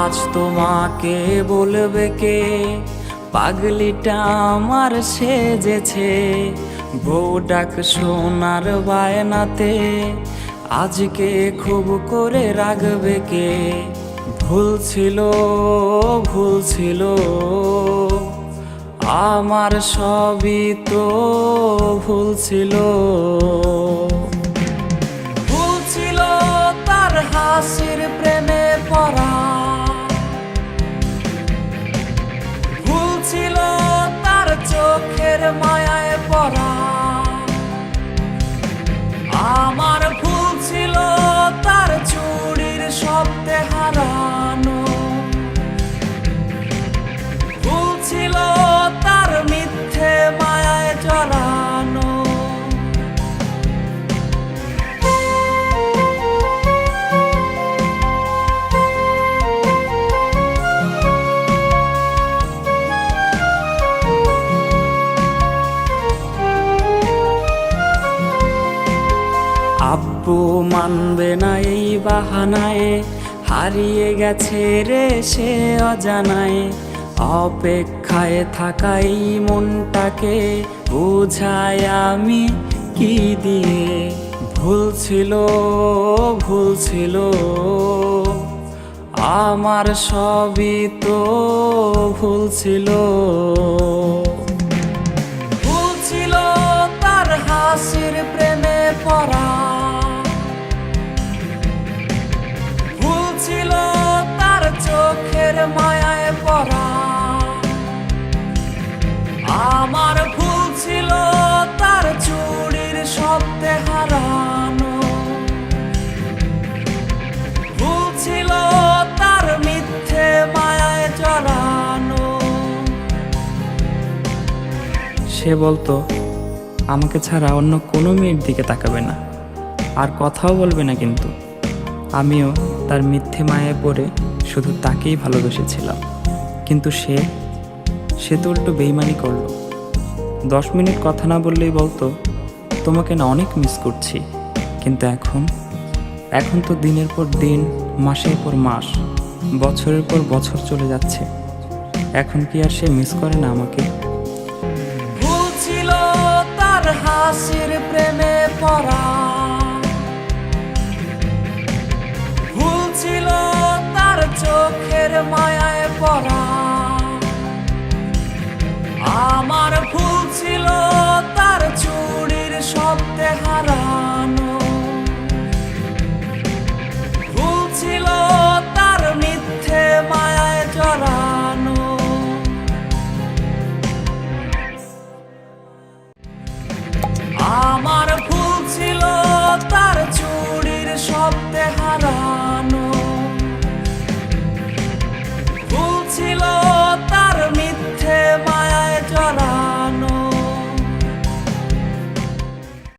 আজ তোমাকে বলবে কে, পাগলিটা আমার সেজেছে। বউ ডাক শোনার বায়নাতে আজকে খুব করে রাখবে কে। ভুল ছিল, ভুল ছিল, আমার সবই তো ভুল ছিল। ভুল ছিল তার হাসির প্রেমে পড়া, ভুল ছিল তার চোখের মায়ায় পড়া। আমার ভুল ছিল তার চুড়ির শব্দে হারানো, ভুল ছিল তার মিথ্যে মায়ায় জড়ানো। আব্বু মানবে না এই বাহানায়, হারিয়ে গেছে রে সে অজানায়। অপেক্ষায় থাকাই মনটাকে বুঝাই আমি কি দিয়ে। ভুল ছিল, ভুল ছিল, আমার সবই তো ভুল ছিল। ভুল ছিল তার হাসির প্রেমে পড়া, ভুল ছিল তার চোখের মায়ায় পড়া। আমার ভুল ছিল তার চুড়ির শব্দে হারানো, ভুল ছিল তার মিথ্যে মায়ায় জড়ানো। সে বলতো আমাকে ছাড়া অন্য কোনো মেয়ের দিকে তাকাবে না, আর কথাও বলবে না। কিন্তু আমিও তার মিথ্যে মায়ায় পড়ে শুধু তাকেই ভালোবেসেছিলাম। কিন্তু সে তো উল্টো বেইমানি করলো। 10 মিনিট কথা না বললেই বলতো তোমাকে না অনেক মিস করছি। কিন্তু এখন তো দিনের পর দিন, মাসের পর মাস, বছরের পর বছর চলে যাচ্ছে। এখন কি আর সে মিস করে না আমাকে? ভুল ছিল তার হাসির প্রেমে পড়া, ভুল ছিল তার চোখের মায়ায় পড়া। আমার ভুল ছিল তার চুড়ির শব্দে হারা।